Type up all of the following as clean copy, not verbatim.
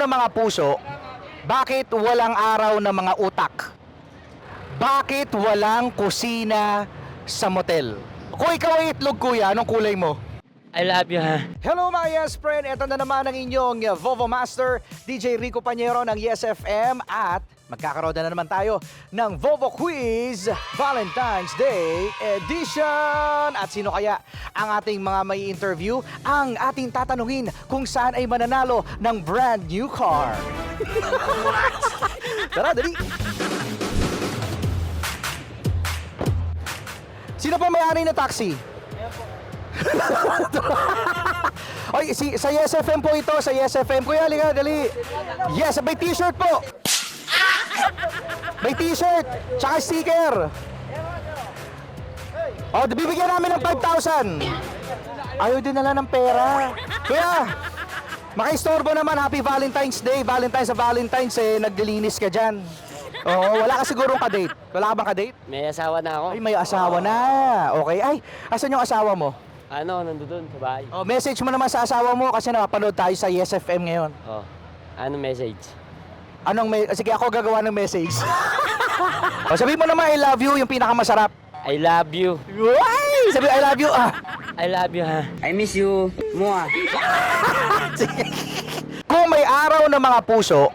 ng mga puso, bakit walang araw ng mga utak? Bakit walang kusina sa motel? Kung ikaw ay itlog kuya, anong kulay mo? I love you, ha? Hello mga Yes Friend! Ito na naman ang inyong Vovo Master, DJ Rico Pañero ng Yes FM at magkakaroon na naman tayo ng Vovo Quiz Valentine's Day Edition! At sino kaya ang ating mga may interview? Ang ating tatanungin kung saan ay mananalo ng brand new car. Tara, dali! Sino po may-ari na taxi? Oy, sa Yes FM po ito, sa Yes FM. Kuya, halika, dali. Yes, may t-shirt po. May t-shirt, tsaka sticker. Oh, bibigyan namin ng 5,000. Ayaw din nila ng pera. Kuya, makaistorbo naman. Happy Valentine's Day. Valentine's sa Valentine's eh, naglilinis ka dyan. Oo, wala ka sigurong kadate. Wala ka bang kadate? May asawa na ako. Ay, may asawa na. Okay. Ay, asan yung asawa mo? Ano, nandun sa bahay. Oh, message mo naman sa asawa mo kasi napapanood tayo sa Yes FM ngayon. Oh, ano message? Sige, ako gagawa ng message. Oh, sabi mo naman I love you, yung pinakamasarap. I love you. Ay! Sabi I love you, ah. I love you, ha? I miss you. Mua. Kung may araw ng mga puso,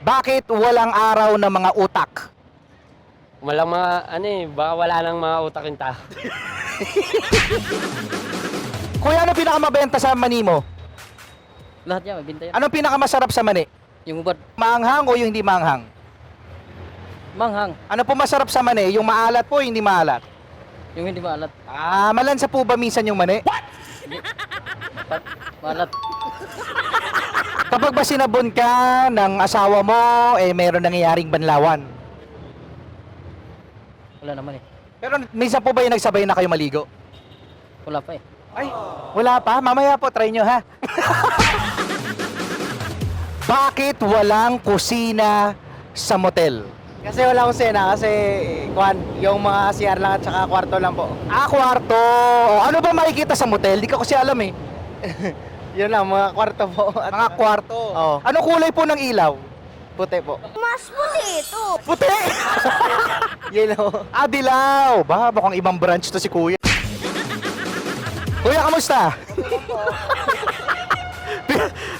bakit walang araw ng mga utak? Walang mga, baka wala nang mga utak yung tao. Kuya, ano pinakamabenta sa mani mo? Lahat yan, mabinta yan. Anong pinakamasarap sa mani? Yung ubad, Maanghang o yung hindi maanghang? manghang. Ano po masarap sa mani? Yung maalat po o hindi maalat? Yung hindi maalat. Ah, malansa po ba minsan yung mani? Maalat. Kapag ba sinabon ka ng asawa mo, eh meron nangyayaring banlawan. Wala naman eh. Pero minsan po ba yung nagsabay na kayo maligo? Wala pa eh. Ay, wala pa. Mamaya po, try nyo ha. Bakit walang kusina sa motel? Kasi wala akong sena kasi yung mga CR lang at saka kwarto lang po. Ah, kwarto. O, ano ba makikita sa motel? Di ko kasi alam eh. Yun lang, mga kwarto po. At Mga kwarto. Oo. Ano kulay po ng ilaw? puti po. Puti! Yellow. Ah, dilaw. Ba, mukhang ibang branch to si Kuya. Kuya, kamusta?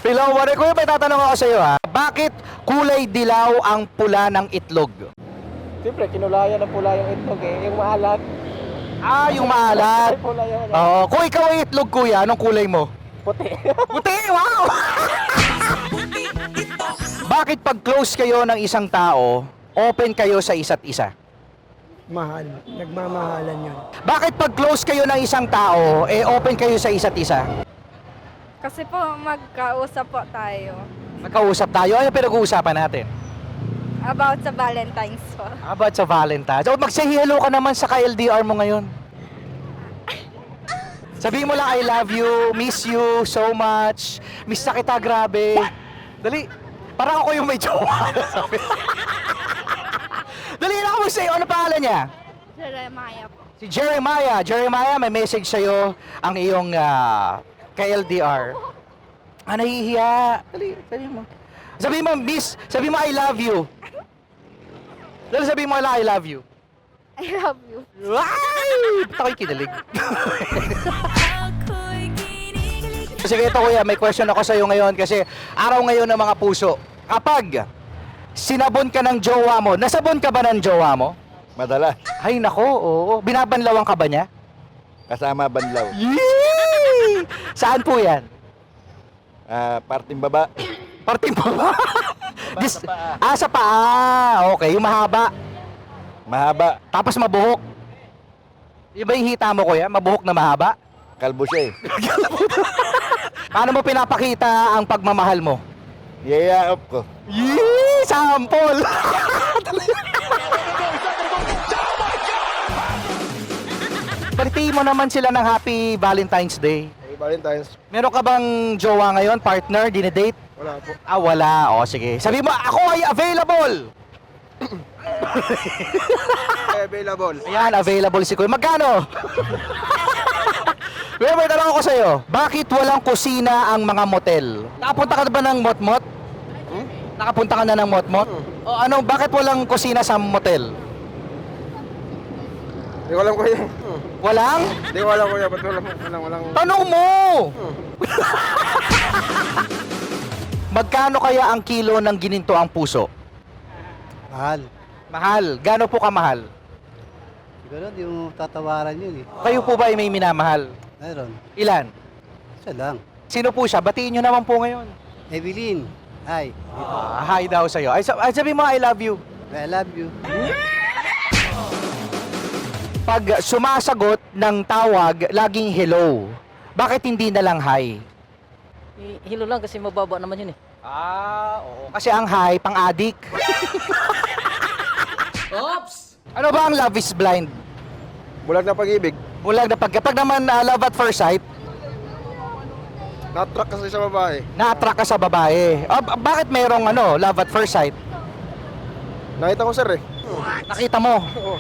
Pilaw, wari. Kuya, may tatanong ako sa iyo ha. Bakit kulay dilaw ang pula ng itlog? Siyempre, kinulayan na pula yung itlog eh. Yung maalat. Ah, yung maalat. Pula yung Oo. Kung ikaw ay itlog, kuya, anong kulay mo? puti. Puti! Wow! Bakit pag close kayo ng isang tao, open kayo sa isa't isa? Mahal. Nagmamahalan yun. Bakit pag close kayo ng isang tao, eh open kayo sa isa't isa? Kasi po magkausap po tayo Magkausap tayo, ano pinag-uusapan natin? about sa Valentine's po. About sa Valentine's. O mag-say hello ka naman sa ka-LDR mo ngayon. Sabihin mo lang, I love you, miss you so much, miss na kita, grabe. Dali, parang ako yung may jowa. Sabi. Dali na ako say, ano pangalan niya? Jeremiah po. Si Jeremiah. Jeremiah, may message sa'yo ang iyong ka-LDR. Ah, nahihiya. Dali, sabi mo. Sabi mo, miss, sabi mo, I love you. Dali, sabi mo, I love you. I love you. Ay! Ba't ako'y kinilig? Sige, ito kuya, may question ako sa'yo ngayon kasi araw ngayon ng mga puso. Kapag sinabon ka ng jowa mo, nasabon ka ba ng jowa mo? Madalas, Ay nako, oo. Binabanlawan ka ba niya? kasama banlaw. Yee! Saan po yan? Parting baba, Parting pa ba? Sa paa. Okay, yung mahaba. mahaba, Tapos mabuhok. Yung ba yung hita mo kuya? Mabuhok na mahaba? kalbo siya eh. Paano mo pinapakita ang pagmamahal mo? Yayaop ko. Yee! Sample! Balitiin mo naman sila ng Happy Valentine's Day. Hey, Valentine's. Meron ka bang jowa ngayon, partner, dinedate? Wala po. Ah, wala. O, sige. Sabi mo, ako ay available! Available. Ayan, available si Kuya. Magkano? Kuya, may tanong ako sa'yo. Bakit walang kusina ang mga motel? Nakapunta ka na ba ng mot-mot? Nakapunta ka na ng Motmot? O ano, bakit walang kusina sa motel? Hindi ko alam kuya. Walang? Hindi ko alam kuya. Ba't walang... Tanong mo! Magkano kaya ang kilo ng gininto ang puso? Mahal. Mahal. Gano po kamahal? Siguro di mo tatawaran yun eh. Kayo po ba ay may minamahal? Meron. Ilan? Isa lang. Sino po siya? Batiin nyo naman po ngayon. Evelyn. Hi. Hi daw sa'yo. Sabi mo, I love you. I love you. Pag sumasagot ng tawag, laging hello. Bakit hindi na lang hi? Hilo lang kasi mababa naman yun eh. Oo. Kasi ang hi, pang-adik. Oops! Ano ba ang love is blind? Bulag na pag-ibig. Bulag na pag naman love at first sight, Na-track kasi sa babae. na-attract ka sa babae. Bakit merong love at first sight? Nakita ko sir eh. Nakita mo. Oo.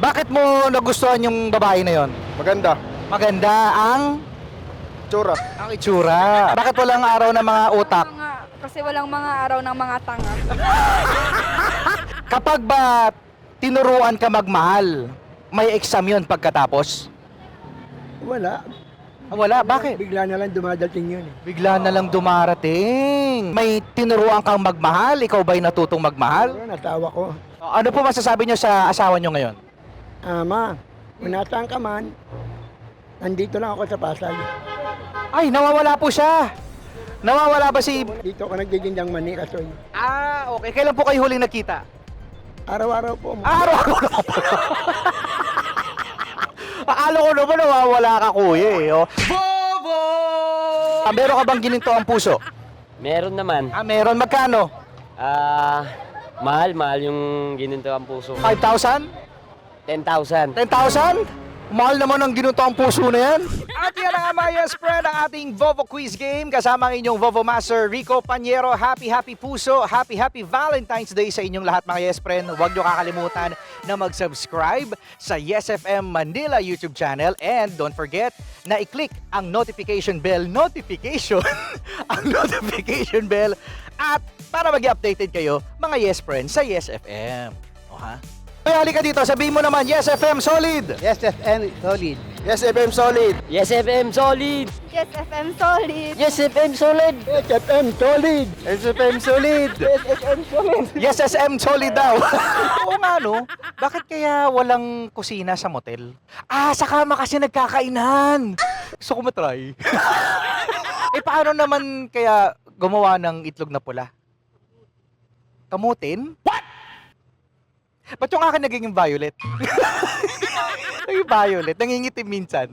Bakit mo nagustuhan yung babae na yon? Maganda. Maganda ang Tsura. itsura. Bakit walang araw ng mga utak? Kasi walang mga araw ng mga tanga. Kapag ba tinuruan ka magmahal, may exam yun pagkatapos? Wala. Wala, bakit? Bigla na lang dumadating yun eh. Bigla na lang dumarating. May tinuruan kang magmahal, ikaw ba'y natutong magmahal? Natawa ko. Ano po masasabi nyo sa asawa nyo ngayon? Ama, kung nasaan ka man, nandito lang ako sa Pasay. Ay, nawawala po siya. Nawawala ba si... Dito ako nagdidindang mani kasoy. Okay. Kailan po kayo huling nakita? Araw-araw po. Araw-araw na po. Akala ko naman nawawala ka, kuya eh. Oh. Bobo! Meron ka bang gininto ang puso? Meron naman. Meron. Magkano? Mahal yung gininto ang puso. 5,000? 10,000. 10,000? Mahal naman ang ginuto ang puso na yan. At yan ang Yes Friend, ang ating Vovo Quiz Game. Kasama ang inyong Vovo Master Rico Panyero. Happy puso. Happy Valentine's Day sa inyong lahat mga Yes Friend. Huwag nyo kakalimutan na mag-subscribe sa Yes FM Manila YouTube channel. And don't forget na i-click ang notification bell. Ang notification bell. At para mag-updated kayo mga Yes Friend sa Yes FM. O ha? Kaya halika dito, sabihin mo naman, Yes FM Solid! Yes, FM solid. Yes, FM solid. Yes, FM solid! Yes, FM solid. Yes, FM solid! Yes, FM solid. Yes FM Solid! Yes, FM solid. Yes SM Solid daw! Oo nga no, bakit kaya walang kusina sa motel? Sa kama kasi nagkakainan! Gusto ko matry. Paano naman kaya gumawa ng itlog na pula? Kamutin? What? Ba't yung akin naging violet? Naging violet, nangingitim minsan.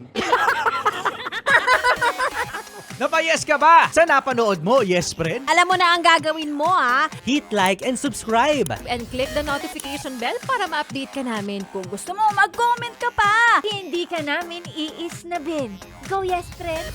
Napayes ka ba sa napanood mo, Yes Friend? Alam mo na ang gagawin mo, ha? Hit like and subscribe. And click the notification bell para ma-update ka namin. Kung gusto mo, mag-comment ka pa! Hindi ka namin iisnabin. Go, yes, friend!